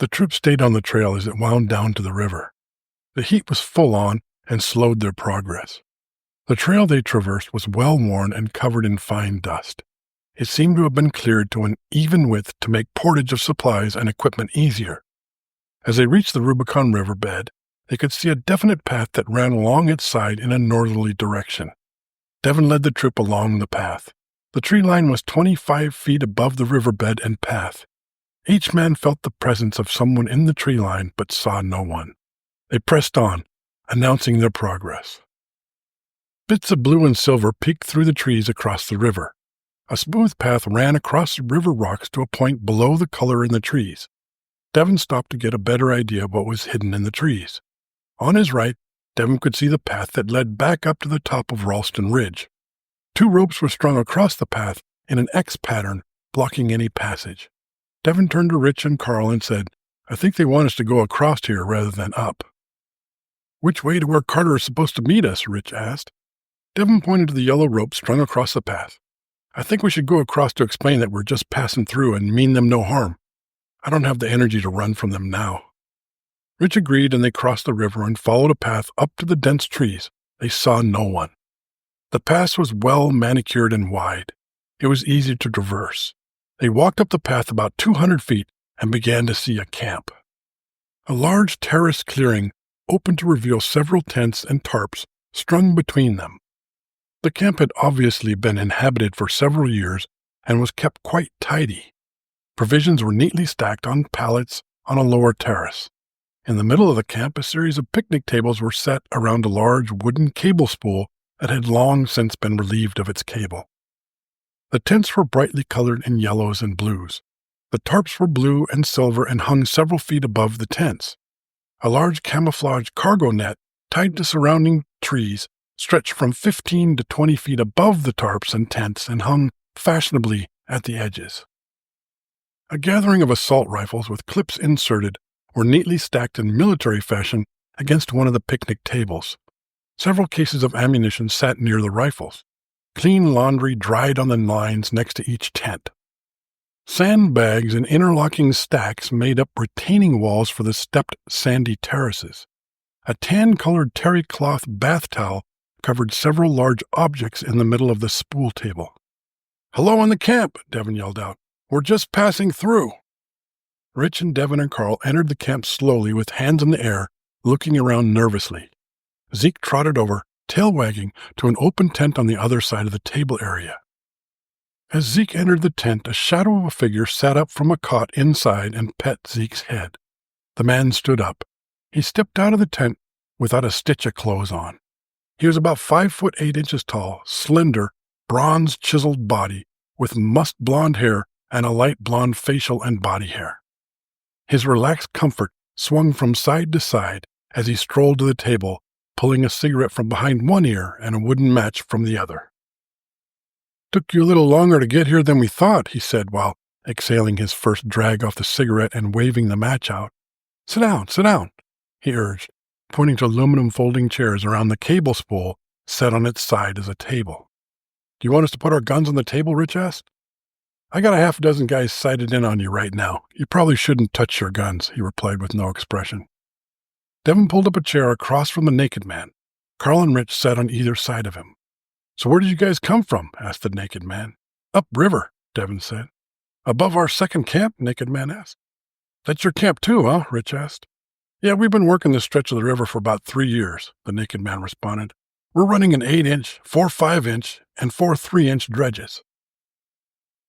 The troop stayed on the trail as it wound down to the river. The heat was full on and slowed their progress. The trail they traversed was well worn and covered in fine dust. It seemed to have been cleared to an even width to make portage of supplies and equipment easier. As they reached the Rubicon River bed, they could see a definite path that ran along its side in a northerly direction. Devin led the troop along the path. The tree line was 25 feet above the riverbed and path. Each man felt the presence of someone in the tree line but saw no one. They pressed on, announcing their progress. Bits of blue and silver peeked through the trees across the river. A smooth path ran across the river rocks to a point below the color in the trees. Devin stopped to get a better idea of what was hidden in the trees. On his right, Devin could see the path that led back up to the top of Ralston Ridge. 2 ropes were strung across the path in an X pattern, blocking any passage. Devin turned to Rich and Carl and said, "I think they want us to go across here rather than up." "Which way to where Carter is supposed to meet us?" Rich asked. Devin pointed to the yellow rope strung across the path. "I think we should go across to explain that we're just passing through and mean them no harm. I don't have the energy to run from them now." Rich agreed, and they crossed the river and followed a path up to the dense trees. They saw no one. The path was well manicured and wide. It was easy to traverse. They walked up the path about 200 feet and began to see a camp. A large terrace clearing opened to reveal several tents and tarps strung between them. The camp had obviously been inhabited for several years and was kept quite tidy. Provisions were neatly stacked on pallets on a lower terrace. In the middle of the camp, a series of picnic tables were set around a large wooden cable spool that had long since been relieved of its cable. The tents were brightly colored in yellows and blues. The tarps were blue and silver and hung several feet above the tents. A large camouflage cargo net tied to surrounding trees stretched from 15 to 20 feet above the tarps and tents and hung fashionably at the edges. A gathering of assault rifles with clips inserted were neatly stacked in military fashion against one of the picnic tables. Several cases of ammunition sat near the rifles. Clean laundry dried on the lines next to each tent. Sandbags and interlocking stacks made up retaining walls for the stepped sandy terraces. A tan-colored terry cloth bath towel covered several large objects in the middle of the spool table. "Hello in the camp," Devin yelled out. "We're just passing through." Rich and Devin and Carl entered the camp slowly with hands in the air, looking around nervously. Zeke trotted over, tail wagging, to an open tent on the other side of the table area. As Zeke entered the tent, a shadow of a figure sat up from a cot inside and pet Zeke's head. The man stood up. He stepped out of the tent without a stitch of clothes on. He was about 5'8" tall, slender, bronze-chiseled body, with musk blonde hair and a light blonde facial and body hair. His relaxed comfort swung from side to side as he strolled to the table, pulling a cigarette from behind one ear and a wooden match from the other. "Took you a little longer to get here than we thought," he said while exhaling his first drag off the cigarette and waving the match out. Sit down, he urged, pointing to aluminum folding chairs around the cable spool set on its side as a table. "Do you want us to put our guns on the table?" Rich asked. "I got a half dozen guys sighted in on you right now. You probably shouldn't touch your guns," he replied with no expression. Devin pulled up a chair across from the naked man. Carl and Rich sat on either side of him. "So where did you guys come from?" asked the naked man. "Up river," Devin said. "Above our second camp?" Naked man asked. "That's your camp too, huh?" Rich asked. "Yeah, we've been working this stretch of the river for about 3 years, the naked man responded. "We're running an 8-inch, 4 5-inch, and 4 3-inch dredges."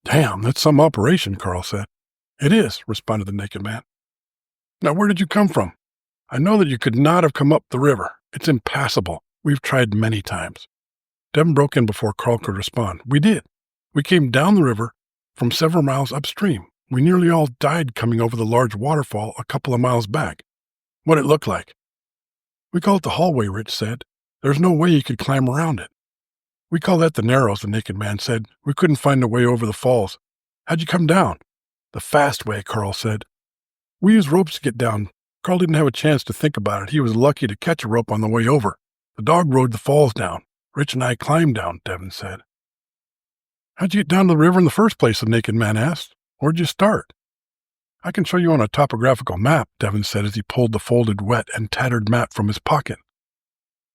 "Damn, that's some operation," Carl said. "It is," responded the naked man. "Now where did you come from? I know that you could not have come up the river. It's impassable. We've tried many times." Devin broke in before Carl could respond. "We did. We came down the river from several miles upstream. We nearly all died coming over the large waterfall a couple of miles back. What'd it look like?" "We call it the hallway," Rich said. "There's no way you could climb around it." "We call that the Narrows," the naked man said. "We couldn't find a way over the falls. How'd you come down?" "The fast way," Carl said. "We used ropes to get down. Carl didn't have a chance to think about it. He was lucky to catch a rope on the way over. The dog rode the falls down. Rich and I climbed down," Devin said. "How'd you get down to the river in the first place?" the naked man asked. "Where'd you start?" I can show you on a topographical map, Devin said as he pulled the folded, wet, and tattered map from his pocket.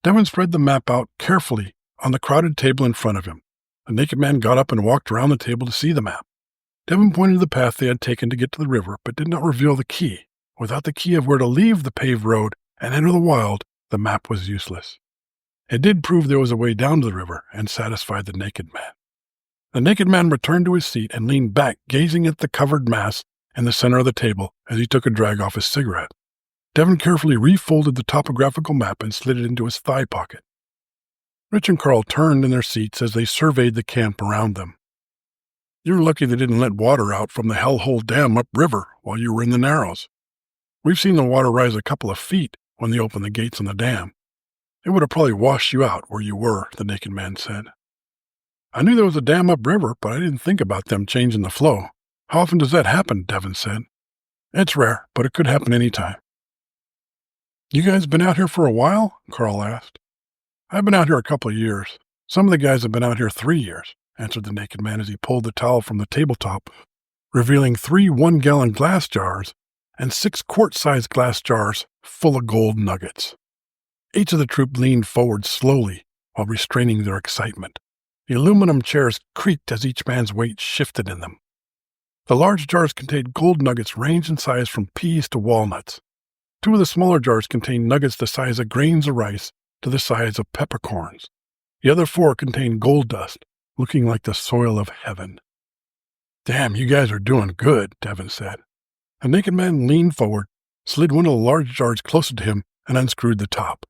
Devin spread the map out carefully on the crowded table in front of him. The naked man got up and walked around the table to see the map. Devin pointed the path they had taken to get to the river, but did not reveal the key. Without the key of where to leave the paved road and enter the wild, the map was useless. It did prove there was a way down to the river and satisfied the naked man. The naked man returned to his seat and leaned back, gazing at the covered mass in the center of the table as he took a drag off his cigarette. Devin carefully refolded the topographical map and slid it into his thigh pocket. Rich and Carl turned in their seats as they surveyed the camp around them. "You're lucky they didn't let water out from the Hellhole Dam upriver while you were in the Narrows. We've seen the water rise a couple of feet when they opened the gates on the dam. It would have probably washed you out where you were," the naked man said. "I knew there was a dam upriver, but I didn't think about them changing the flow. How often does that happen?" Devin said. "It's rare, but it could happen any time." "You guys been out here for a while?" Carl asked. "I've been out here a couple of years. Some of the guys have been out here 3 years," answered the naked man as he pulled the towel from the tabletop, revealing 3 one-gallon glass jars and 6 quart-sized glass jars full of gold nuggets. Each of the troop leaned forward slowly while restraining their excitement. The aluminum chairs creaked as each man's weight shifted in them. The large jars contained gold nuggets ranged in size from peas to walnuts. 2 of the smaller jars contained nuggets the size of grains of rice to the size of peppercorns. The other 4 contained gold dust, looking like the soil of heaven. "Damn, you guys are doing good," Devin said. The naked man leaned forward, slid one of the large jars closer to him, and unscrewed the top.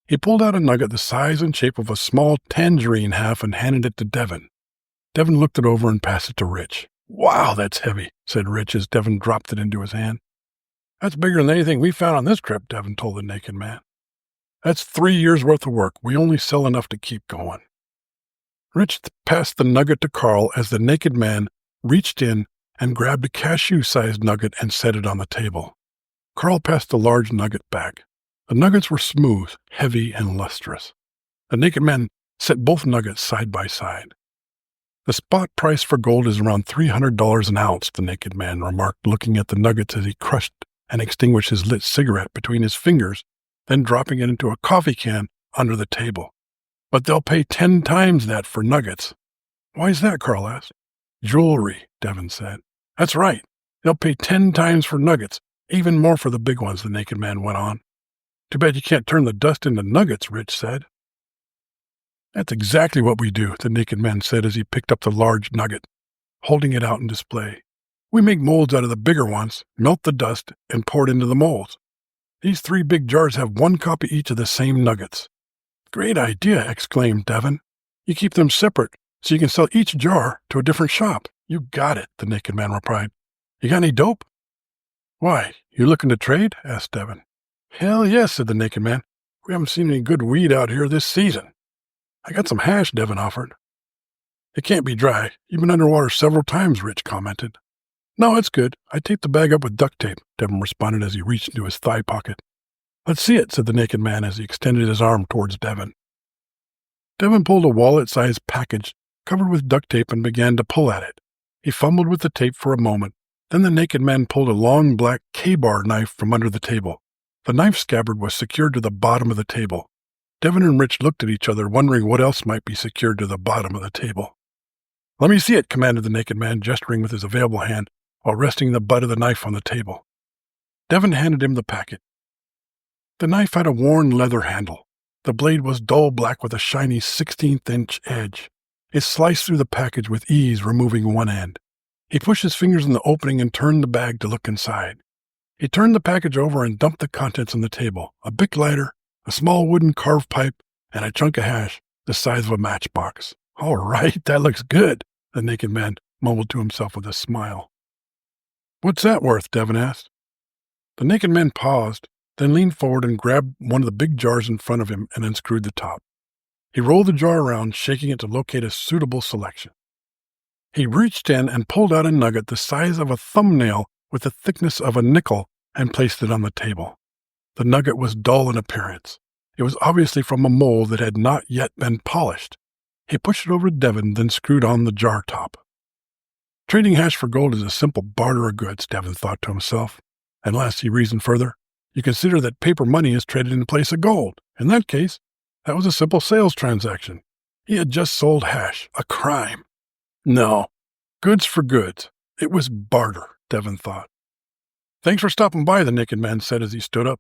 He pulled out a nugget the size and shape of a small tangerine half and handed it to Devin. Devin looked it over and passed it to Rich. "Wow, that's heavy," said Rich as Devin dropped it into his hand. "That's bigger than anything we found on this trip," Devin told the naked man. "That's 3 years' worth of work. We only sell enough to keep going." Rich passed the nugget to Carl as the naked man reached in and grabbed a cashew-sized nugget and set it on the table. Carl passed the large nugget back. The nuggets were smooth, heavy, and lustrous. The naked man set both nuggets side by side. "The spot price for gold is around $300 an ounce," the naked man remarked, looking at the nuggets as he crushed and extinguished his lit cigarette between his fingers, then dropping it into a coffee can under the table. "But they'll pay 10 times that for nuggets." "Why's that?" Carl asked. "Jewelry," Devin said. "That's right. They'll pay 10 times for nuggets, even more for the big ones," the naked man went on. "Too bad you can't turn the dust into nuggets," Rich said. "That's exactly what we do," the naked man said as he picked up the large nugget, holding it out in display. "We make molds out of the bigger ones, melt the dust, and pour it into the molds. These 3 big jars have 1 copy each of the same nuggets." "Great idea," exclaimed Devin. "You keep them separate so you can sell each jar to a different shop." "You got it," the naked man replied. "You got any dope?" "Why, you looking to trade?" asked Devin. "Hell yes," said the naked man. "We haven't seen any good weed out here this season." "I got some hash," Devin offered. "It can't be dry. You've been underwater several times," Rich commented. "No, it's good. I taped the bag up with duct tape," Devin responded as he reached into his thigh pocket. "Let's see it," said the naked man as he extended his arm towards Devin. Devin pulled a wallet-sized package covered with duct tape and began to pull at it. He fumbled with the tape for a moment. Then the naked man pulled a long black K-bar knife from under the table. The knife scabbard was secured to the bottom of the table. Devin and Rich looked at each other, wondering what else might be secured to the bottom of the table. "Let me see it," commanded the naked man, gesturing with his available hand while resting the butt of the knife on the table. Devin handed him the packet. The knife had a worn leather handle. The blade was dull black with a shiny 16th-inch edge. It sliced through the package with ease, removing one end. He pushed his fingers in the opening and turned the bag to look inside. He turned the package over and dumped the contents on the table: a Bic lighter, a small wooden carved pipe, and a chunk of hash the size of a matchbox. "All right, that looks good," the naked man mumbled to himself with a smile. "What's that worth?" Devin asked. The naked man paused, then leaned forward and grabbed one of the big jars in front of him and unscrewed the top. He rolled the jar around, shaking it to locate a suitable selection. He reached in and pulled out a nugget the size of a thumbnail with the thickness of a nickel and placed it on the table. The nugget was dull in appearance. It was obviously from a mold that had not yet been polished. He pushed it over to Devin, then screwed on the jar top. Trading hash for gold is a simple barter of goods, Devin thought to himself. Unless, he reasoned further, you consider that paper money is traded in place of gold. In that case, that was a simple sales transaction. He had just sold hash, a crime. No, goods for goods. It was barter, Devin thought. Thanks for stopping by, the naked man said as he stood up.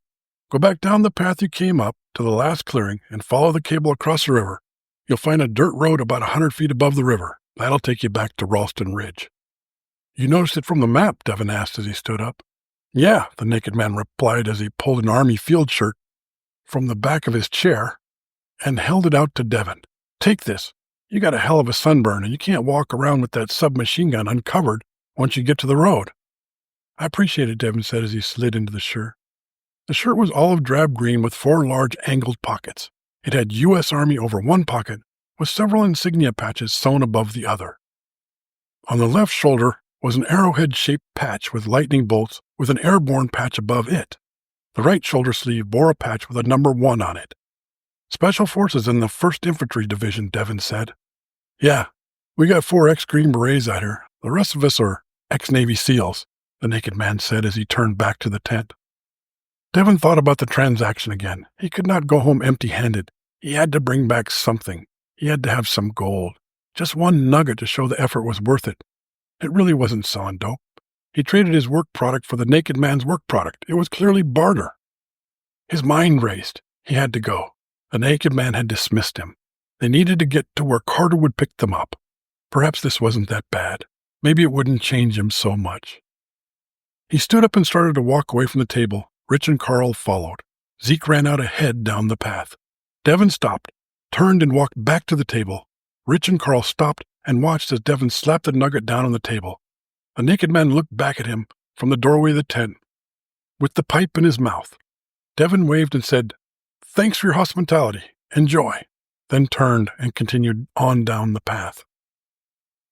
Go back down the path you came up to the last clearing and follow the cable across the river. You'll find a dirt road about 100 feet above the river. That'll take you back to Ralston Ridge. You noticed it from the map, Devin asked as he stood up. Yeah, the naked man replied as he pulled an army field shirt from the back of his chair and held it out to Devin. Take this. You got a hell of a sunburn and you can't walk around with that submachine gun uncovered once you get to the road. I appreciate it, Devin said as he slid into the shirt. The shirt was olive drab green with 4 large angled pockets. It had U.S. Army over one pocket with several insignia patches sewn above the other. On the left shoulder was an arrowhead-shaped patch with lightning bolts with an airborne patch above it. The right shoulder sleeve bore a patch with a number 1 on it. Special Forces in the 1st Infantry Division, Devin said. Yeah, we got 4 ex-Green Berets out here. The rest of us are ex-Navy SEALs, the naked man said as he turned back to the tent. Devin thought about the transaction again. He could not go home empty-handed. He had to bring back something. He had to have some gold. Just one nugget to show the effort was worth it. It really wasn't selling dope. He traded his work product for the naked man's work product. It was clearly barter. His mind raced. He had to go. The naked man had dismissed him. They needed to get to where Carter would pick them up. Perhaps this wasn't that bad. Maybe it wouldn't change him so much. He stood up and started to walk away from the table. Rich and Carl followed. Zeke ran out ahead down the path. Devin stopped, turned and walked back to the table. Rich and Carl stopped and watched as Devin slapped the nugget down on the table. The naked man looked back at him from the doorway of the tent with the pipe in his mouth. Devin waved and said, "Thanks for your hospitality. Enjoy," then turned and continued on down the path.